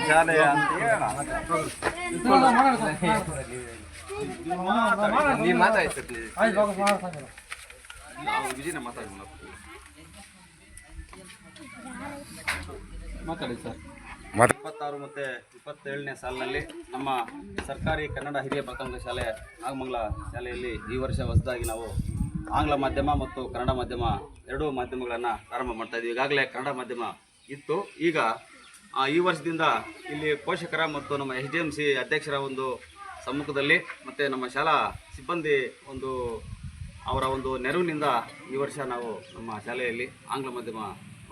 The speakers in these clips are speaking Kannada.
ಶಾಲೆಯ ಅಂತ ಹೇಳ ನೀವು ಮಾತಾಡಿ ಸರ್. 26 ಮತ್ತು 27ನೇ ಸಾಲಿನಲ್ಲಿ ನಮ್ಮ ಸರ್ಕಾರಿ ಕನ್ನಡ ಹಿರಿಯ ಪ್ರಾಥಮಿಕ ಶಾಲೆ ನಾಗಮಂಗಲ ಶಾಲೆಯಲ್ಲಿ ಈ ವರ್ಷ ಹೊಸದಾಗಿ ನಾವು ಆಂಗ್ಲ ಮಾಧ್ಯಮ ಮತ್ತು ಕನ್ನಡ ಮಾಧ್ಯಮ ಎರಡೂ ಮಾಧ್ಯಮಗಳನ್ನು ಪ್ರಾರಂಭ ಮಾಡ್ತಾಯಿದ್ವಿ. ಈಗಾಗಲೇ ಕನ್ನಡ ಮಾಧ್ಯಮ ಇತ್ತು. ಈಗ ಈ ವರ್ಷದಿಂದ ಇಲ್ಲಿ ಪೋಷಕರ ಮತ್ತು ನಮ್ಮ SDMC ಅಧ್ಯಕ್ಷರ ಒಂದು ಸಮ್ಮುಖದಲ್ಲಿ ಮತ್ತು ನಮ್ಮ ಶಾಲಾ ಸಿಬ್ಬಂದಿ ಅವರ ಒಂದು ನೆರವಿನಿಂದ ಈ ವರ್ಷ ನಾವು ನಮ್ಮ ಶಾಲೆಯಲ್ಲಿ ಆಂಗ್ಲ ಮಾಧ್ಯಮ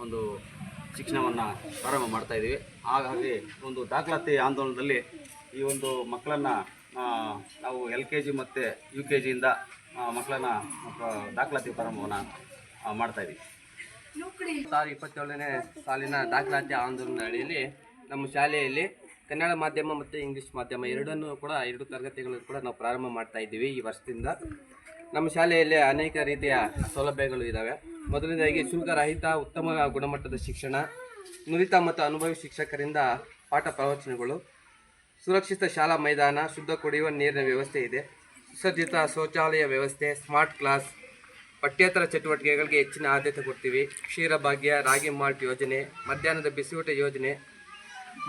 ಒಂದು ಶಿಕ್ಷಣವನ್ನು ಪ್ರಾರಂಭ ಮಾಡ್ತಾಯಿದ್ದೀವಿ. ಹಾಗಾಗಿ ಒಂದು ದಾಖಲಾತಿ ಆಂದೋಲನದಲ್ಲಿ ಈ ಒಂದು ಮಕ್ಕಳನ್ನು ನಾವು LKG ಮತ್ತು UKGಯಿಂದ ಮಕ್ಕಳನ್ನು ದಾಖಲಾತಿ ಪ್ರಾರಂಭವನ್ನು ಮಾಡ್ತಾಯಿದ್ದೀವಿ. 27ನೇ ಸಾಲಿನ ದಾಖಲಾತಿ ಆಂದೋಲನ ಅಡಿಯಲ್ಲಿ ನಮ್ಮ ಶಾಲೆಯಲ್ಲಿ ಕನ್ನಡ ಮಾಧ್ಯಮ ಮತ್ತು ಇಂಗ್ಲೀಷ್ ಮಾಧ್ಯಮ ಎರಡು ತರಗತಿಗಳನ್ನು ಕೂಡ ನಾವು ಪ್ರಾರಂಭ ಮಾಡ್ತಾ ಇದ್ದೀವಿ. ಈ ವರ್ಷದಿಂದ ನಮ್ಮ ಶಾಲೆಯಲ್ಲಿ ಅನೇಕ ರೀತಿಯ ಸೌಲಭ್ಯಗಳು ಇದ್ದಾವೆ. ಮೊದಲನೇದಾಗಿ ಶುಲ್ಕರಹಿತ ಉತ್ತಮ ಗುಣಮಟ್ಟದ ಶಿಕ್ಷಣ, ನುರಿತ ಮತ್ತು ಅನುಭವಿ ಶಿಕ್ಷಕರಿಂದ ಪಾಠ ಪ್ರವಚನಗಳು, ಸುರಕ್ಷಿತ ಶಾಲಾ ಮೈದಾನ, ಶುದ್ಧ ಕುಡಿಯುವ ನೀರಿನ ವ್ಯವಸ್ಥೆ ಇದೆ, ಸುಸಜ್ಜಿತ ಶೌಚಾಲಯ ವ್ಯವಸ್ಥೆ, ಸ್ಮಾರ್ಟ್ ಕ್ಲಾಸ್, ಪಠ್ಯೇತರ ಚಟುವಟಿಕೆಗಳಿಗೆ ಹೆಚ್ಚಿನ ಆದ್ಯತೆ ಕೊಡ್ತೀವಿ. ಕ್ಷೀರಭಾಗ್ಯ, ರಾಗಿ ಮಾಲ್ಟ್ ಯೋಜನೆ, ಮಧ್ಯಾಹ್ನದ ಬಿಸಿಯೂಟ ಯೋಜನೆ,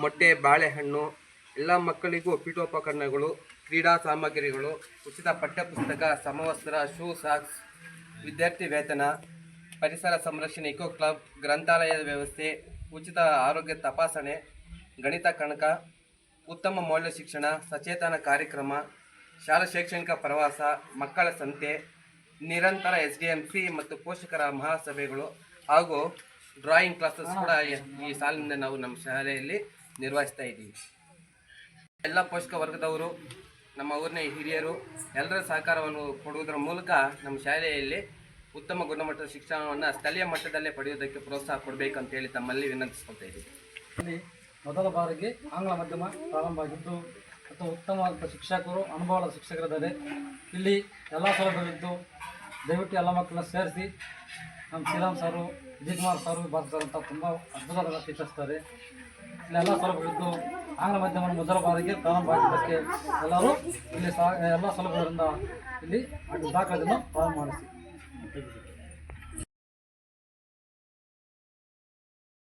ಮೊಟ್ಟೆ, ಬಾಳೆಹಣ್ಣು, ಎಲ್ಲ ಮಕ್ಕಳಿಗೂ ಪೀಠೋಪಕರಣಗಳು, ಕ್ರೀಡಾ ಸಾಮಗ್ರಿಗಳು, ಉಚಿತ ಪಠ್ಯಪುಸ್ತಕ, ಸಮವಸ್ತ್ರ, ಶೂ, ಸಾಕ್ಸ್, ವಿದ್ಯಾರ್ಥಿ ವೇತನ, ಪರಿಸರ ಸಂರಕ್ಷಣೆ, ಇಕೋ ಕ್ಲಬ್, ಗ್ರಂಥಾಲಯದ ವ್ಯವಸ್ಥೆ, ಉಚಿತ ಆರೋಗ್ಯ ತಪಾಸಣೆ, ಗಣಿತ ಕಣಕ, ಉತ್ತಮ ಮೌಲ್ಯ ಶಿಕ್ಷಣ, ಸಚೇತನ ಕಾರ್ಯಕ್ರಮ, ಶಾಲಾ ಶೈಕ್ಷಣಿಕ ಪ್ರವಾಸ, ಮಕ್ಕಳ ಸಂತೆ, ನಿರಂತರ SDMC ಮತ್ತು ಪೋಷಕರ ಮಹಾಸಭೆಗಳು ಹಾಗೂ ಡ್ರಾಯಿಂಗ್ ಕ್ಲಾಸಸ್ ಕೂಡ ಈ ಸಾಲಿನಿಂದ ನಾವು ನಮ್ಮ ಶಾಲೆಯಲ್ಲಿ ನಿರ್ವಹಿಸ್ತಾ ಇದ್ದೀವಿ. ಎಲ್ಲ ಪೋಷಕ ವರ್ಗದವರು, ನಮ್ಮ ಊರಿನ ಹಿರಿಯರು ಎಲ್ಲರ ಸಹಕಾರವನ್ನು ಕೊಡುವುದರ ಮೂಲಕ ನಮ್ಮ ಶಾಲೆಯಲ್ಲಿ ಉತ್ತಮ ಗುಣಮಟ್ಟದ ಶಿಕ್ಷಣವನ್ನು ಸ್ಥಳೀಯ ಮಟ್ಟದಲ್ಲೇ ಪಡೆಯುವುದಕ್ಕೆ ಪ್ರೋತ್ಸಾಹ ಕೊಡಬೇಕಂತೇಳಿ ತಮ್ಮಲ್ಲಿ ವಿನಂತಿಸ್ಕೊಳ್ತಾ ಇದ್ದೀವಿ. ಇಲ್ಲಿ ಮೊದಲ ಬಾರಿಗೆ ಆಂಗ್ಲ ಮಾಧ್ಯಮ ಪ್ರಾರಂಭ ಆಗಿದ್ದು ಮತ್ತು ಉತ್ತಮವಾದ ಶಿಕ್ಷಕರು, ಅನುಭವದ ಶಿಕ್ಷಕರಿದ್ದಾರೆ. ಇಲ್ಲಿ ಎಲ್ಲ ಸೌಲಭ್ಯವಿದ್ದು ದಯವಿಟ್ಟು ಎಲ್ಲ ಮಕ್ಕಳನ್ನ ಸೇರಿಸಿ ನಮ್ಮ ಶ್ರೀರಾಮ್ ಸಾರು, ವಿಜಯಕುಮಾರ್ ಸಾರು, ಭಾರತ ಸರ್ ಅಂತ ತುಂಬ ಅದ್ಭುತವಾದ ಟೀಚರ್ಸ್ತಾರೆ. ಇಲ್ಲೆಲ್ಲ ಸೌಲಭ್ಯವಿದ್ದು ಆಂಗ್ಲ ಮಾಧ್ಯಮ ಮೊದಲ ಬಾರಿಗೆ ಪ್ರಾರಂಭ ಆಗಿದ್ದಕ್ಕೆ ಎಲ್ಲರೂ ಇಲ್ಲಿ ಎಲ್ಲ ಸೌಲಭ್ಯಗಳಿಂದ ಇಲ್ಲಿ ದಾಖಲೆಯನ್ನು ಪ್ರಾರಂಭ ಮಾಡಿಸಿ.